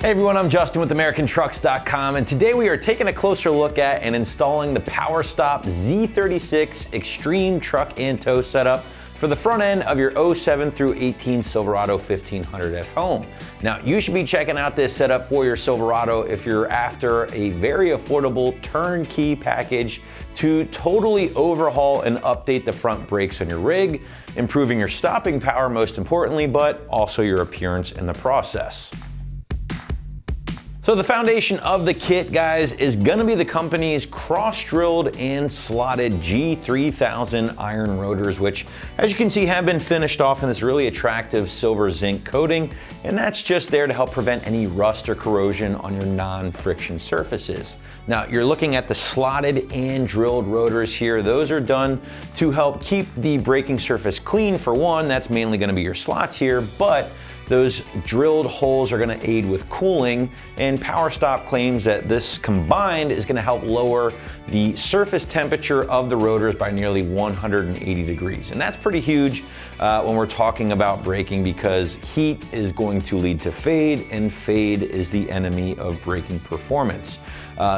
Hey everyone, I'm Justin with AmericanTrucks.com, and today we are taking a closer look at and installing the PowerStop Z36 Extreme Truck and Tow setup for the front end of your 07 through 18 Silverado 1500 at home. Now, you should be checking out this setup for your Silverado if you're after a very affordable turnkey package to totally overhaul and update the front brakes on your rig, improving your stopping power most importantly, but also your appearance in the process. So the foundation of the kit, guys, is gonna be the company's cross-drilled and slotted G3000 iron rotors, which, as you can see, have been finished off in this really attractive silver zinc coating, and that's just there to help prevent any rust or corrosion on your non-friction surfaces. Now, you're looking at the slotted and drilled rotors here. Those are done to help keep the braking surface clean, for one. That's mainly gonna be your slots here, but those drilled holes are going to aid with cooling, and PowerStop claims that this combined is going to help lower the surface temperature of the rotors by nearly 180 degrees. And that's pretty huge when we're talking about braking, because heat is going to lead to fade, and fade is the enemy of braking performance.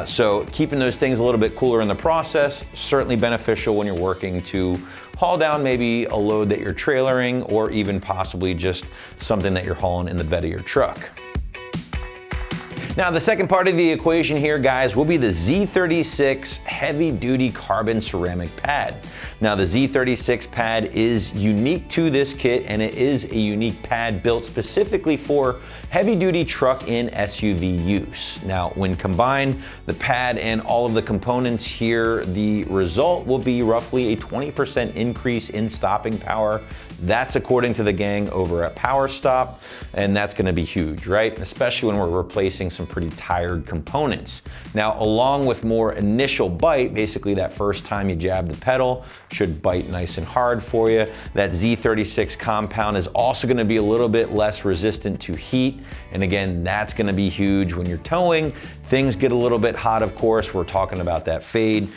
So keeping those things a little bit cooler in the process, certainly beneficial when you're working to haul down maybe a load that you're trailering, or even possibly just something that you're hauling in the bed of your truck. Now, the second part of the equation here, guys, will be the Z36 heavy-duty carbon ceramic pad. Now, the Z36 pad is unique to this kit, and it is a unique pad built specifically for heavy-duty truck and SUV use. Now, when combined, the pad and all of the components here, the result will be roughly a 20% increase in stopping power. That's according to the gang over at PowerStop, and that's gonna be huge, right? Especially when we're replacing some pretty tired components. Now, along with more initial bite, basically that first time you jab the pedal should bite nice and hard for you. That Z36 compound is also gonna be a little bit less resistant to heat, and again, that's gonna be huge when you're towing. Things get a little bit hot, of course. We're talking about that fade.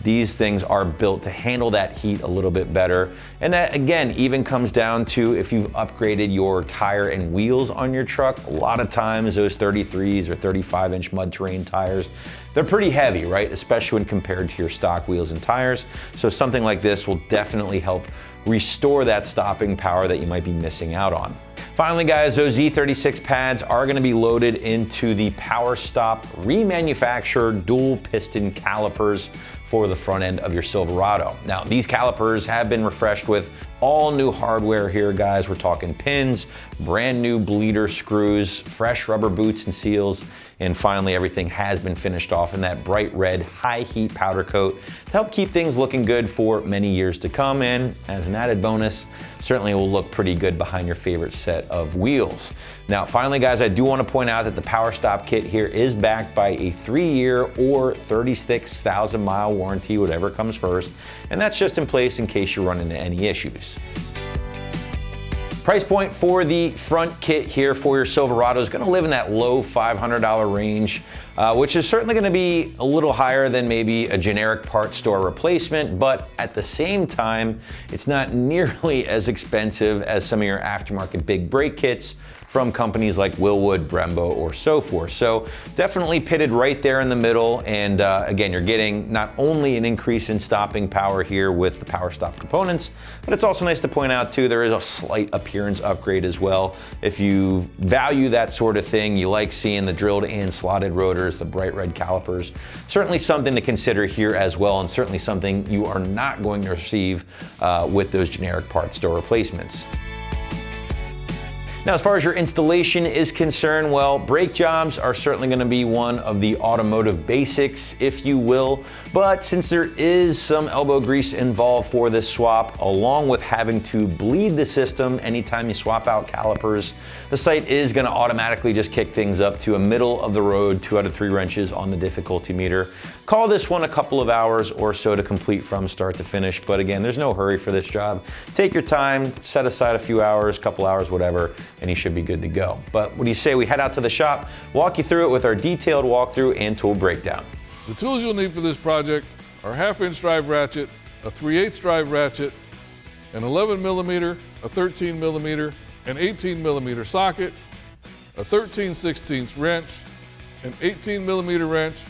These things are built to handle that heat a little bit better. And that, again, even comes down to if you've upgraded your tire and wheels on your truck. A lot of times those 33s or 35-inch mud terrain tires, they're pretty heavy, right? Especially when compared to your stock wheels and tires. So something like this will definitely help restore that stopping power that you might be missing out on. Finally, guys, those Z36 pads are going to be loaded into the PowerStop remanufactured dual piston calipers for the front end of your Silverado. Now, these calipers have been refreshed with all new hardware here, guys. We're talking pins, brand new bleeder screws, fresh rubber boots and seals, and finally everything has been finished off in that bright red high heat powder coat to help keep things looking good for many years to come. And as an added bonus, certainly will look pretty good behind your favorite set of wheels. Now, finally, guys, I do want to point out that the PowerStop kit here is backed by a 3-year or 36,000-mile warranty, whatever comes first, and that's just in place in case you run into any issues. Price point for the front kit here for your Silverado is going to live in that low $500 range, which is certainly going to be a little higher than maybe a generic parts store replacement, but at the same time, it's not nearly as expensive as some of your aftermarket big brake kits from companies like Wilwood, Brembo, or so forth. So definitely pitted right there in the middle. And again, you're getting not only an increase in stopping power here with the PowerStop components, but it's also nice to point out too, there is a slight appearance upgrade as well. If you value that sort of thing, you like seeing the drilled and slotted rotors, the bright red calipers, certainly something to consider here as well, and certainly something you are not going to receive with those generic parts store replacements. Now, as far as your installation is concerned, well, brake jobs are certainly going to be one of the automotive basics, if you will. But since there is some elbow grease involved for this swap, along with having to bleed the system anytime you swap out calipers, the site is going to automatically just kick things up to a middle of the road 2 out of 3 wrenches on the difficulty meter. Call this one a couple of hours or so to complete from start to finish. But again, there's no hurry for this job. Take your time, set aside a few hours, couple hours, whatever, and you should be good to go. But what do you say we head out to the shop, walk you through it with our detailed walkthrough and tool breakdown. The tools you'll need for this project are a 1/2-inch drive ratchet, a 3/8 drive ratchet, an 11 millimeter, a 13 millimeter, an 18 millimeter socket, a 13/16 wrench, an 18mm wrench,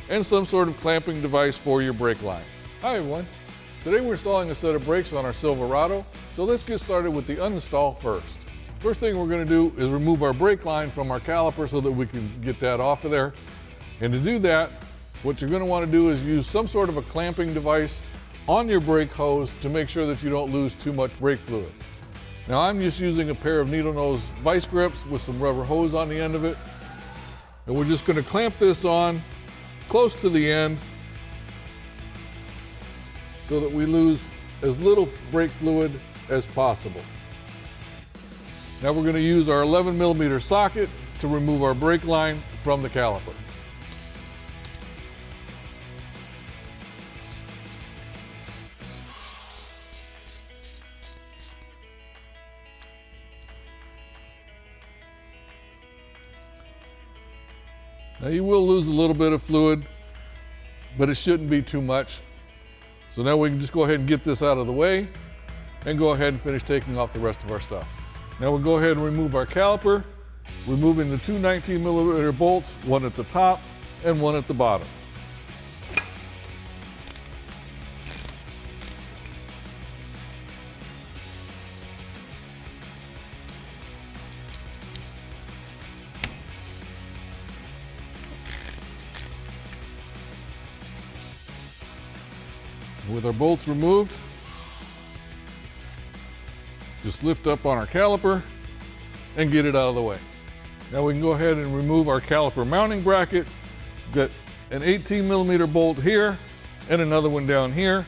and some sort of clamping device for your brake line. Hi everyone. Today we're installing a set of brakes on our Silverado, so let's get started with the uninstall first. First thing we're going to do is remove our brake line from our caliper so that we can get that off of there. And to do that, what you're going to want to do is use some sort of a clamping device on your brake hose to make sure that you don't lose too much brake fluid. Now I'm just using a pair of needle nose vice grips with some rubber hose on the end of it. And we're just going to clamp this on close to the end so that we lose as little brake fluid as possible. Now we're going to use our 11mm socket to remove our brake line from the caliper. Now you will lose a little bit of fluid, but it shouldn't be too much. So now we can just go ahead and get this out of the way and go ahead and finish taking off the rest of our stuff. Now we'll go ahead and remove our caliper, removing the two 19mm bolts, one at the top and one at the bottom. With our bolts removed, just lift up on our caliper and get it out of the way. Now we can go ahead and remove our caliper mounting bracket. Got an 18mm bolt here and another one down here.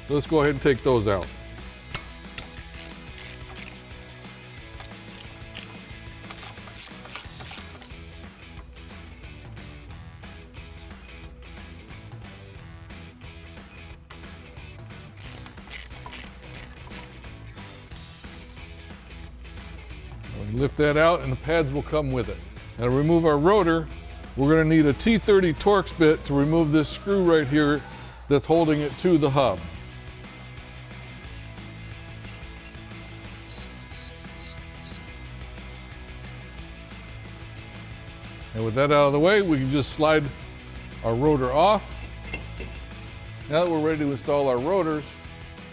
So let's go ahead and take those out. Lift that out and the pads will come with it. Now to remove our rotor, we're going to need a T30 Torx bit to remove this screw right here that's holding it to the hub. And with that out of the way, we can just slide our rotor off. Now that we're ready to install our rotors,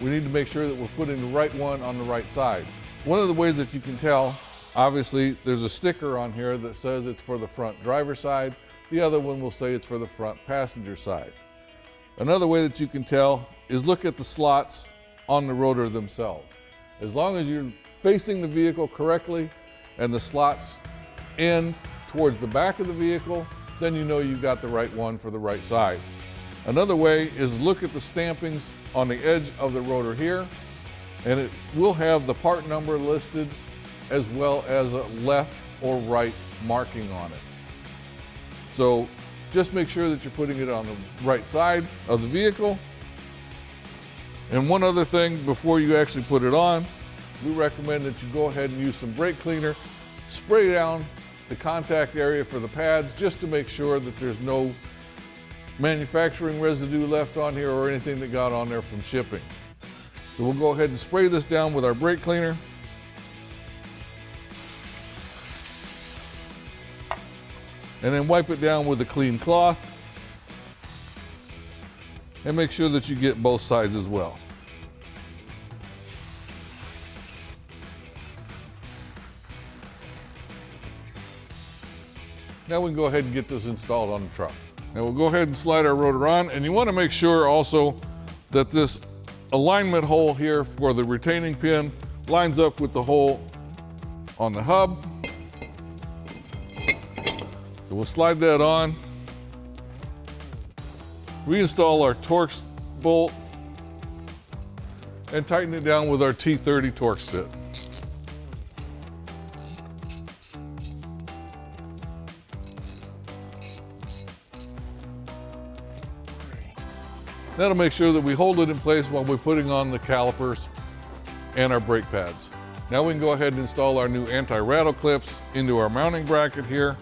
we need to make sure that we're putting the right one on the right side. One of the ways that you can tell, obviously, there's a sticker on here that says it's for the front driver side. The other one will say it's for the front passenger side. Another way that you can tell is look at the slots on the rotor themselves. As long as you're facing the vehicle correctly and the slots end towards the back of the vehicle, then you know you've got the right one for the right side. Another way is look at the stampings on the edge of the rotor here, and it will have the part number listed as well as a left or right marking on it. So just make sure that you're putting it on the right side of the vehicle. And one other thing before you actually put it on, we recommend that you go ahead and use some brake cleaner, spray down the contact area for the pads just to make sure that there's no manufacturing residue left on here or anything that got on there from shipping. So we'll go ahead and spray this down with our brake cleaner. And then wipe it down with a clean cloth and make sure that you get both sides as well. Now we can go ahead and get this installed on the truck. Now we'll go ahead and slide our rotor on, and you want to make sure also that this alignment hole here for the retaining pin lines up with the hole on the hub. So we'll slide that on, reinstall our Torx bolt, and tighten it down with our T30 Torx bit. That'll make sure that we hold it in place while we're putting on the calipers and our brake pads. Now we can go ahead and install our new anti-rattle clips into our mounting bracket here.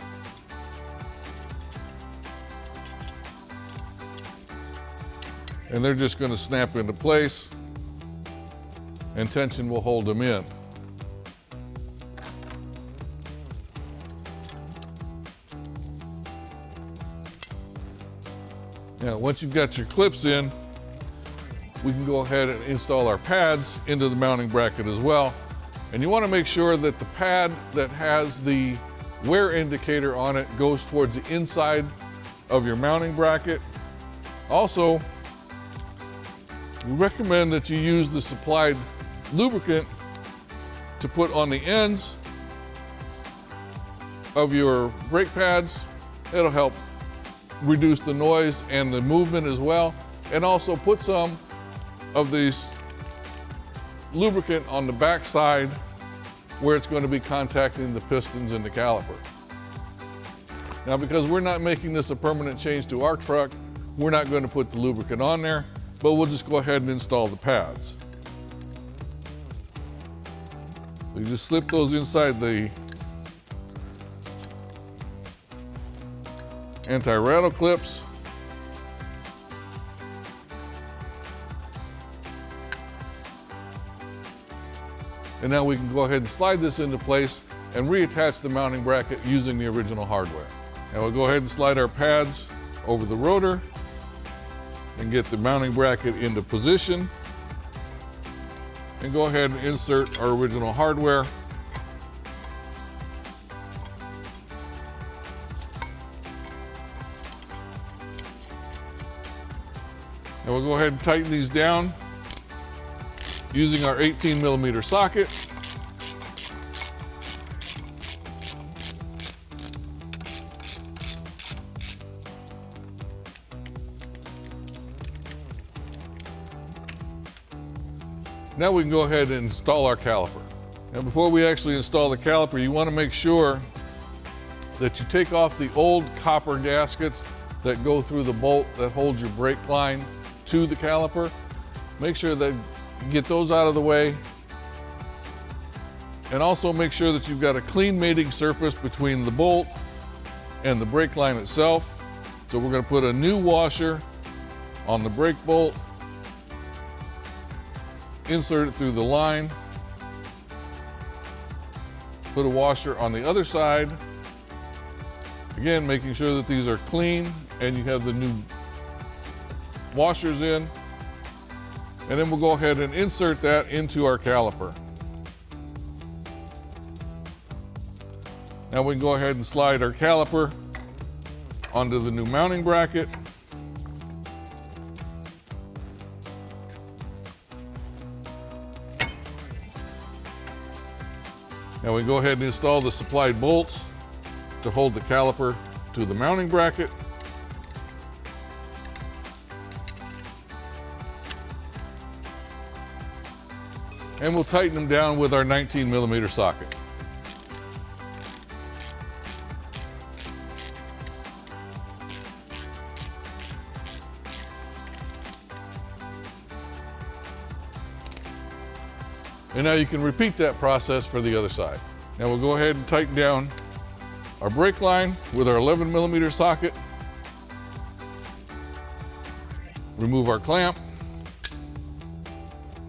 And they're just going to snap into place and tension will hold them in. Now, once you've got your clips in, we can go ahead and install our pads into the mounting bracket as well. And you want to make sure that the pad that has the wear indicator on it goes towards the inside of your mounting bracket. Also, we recommend that you use the supplied lubricant to put on the ends of your brake pads. It'll help reduce the noise and the movement as well. And also put some of this lubricant on the back side where it's going to be contacting the pistons and the caliper. Now, because we're not making this a permanent change to our truck, we're not going to put the lubricant on there, but we'll just go ahead and install the pads. So you just slip those inside the anti-rattle clips. And now we can go ahead and slide this into place and reattach the mounting bracket using the original hardware. Now we'll go ahead and slide our pads over the rotor and get the mounting bracket into position. And go ahead and insert our original hardware. And we'll go ahead and tighten these down using our 18mm socket. Now we can go ahead and install our caliper. Now before we actually install the caliper, you want to make sure that you take off the old copper gaskets that go through the bolt that holds your brake line to the caliper. Make sure that you get those out of the way. And also make sure that you've got a clean mating surface between the bolt and the brake line itself. So we're going to put a new washer on the brake bolt, insert it through the line, put a washer on the other side. Again, making sure that these are clean and you have the new washers in. And then we'll go ahead and insert that into our caliper. Now we can go ahead and slide our caliper onto the new mounting bracket. Now we go ahead and install the supplied bolts to hold the caliper to the mounting bracket. And we'll tighten them down with our 19mm socket. And now you can repeat that process for the other side. Now we'll go ahead and tighten down our brake line with our 11mm socket. Remove our clamp.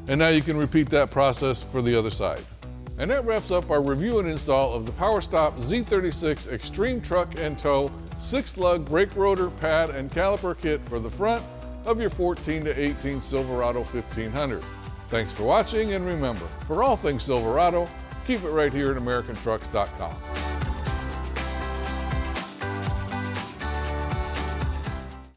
And now you can repeat that process for the other side. And that wraps up our review and install of the PowerStop Z36 Extreme Truck and Tow 6-lug brake rotor, pad, and caliper kit for the front of your 14 to 18 Silverado 1500. Thanks for watching, and remember, for all things Silverado, keep it right here at AmericanTrucks.com.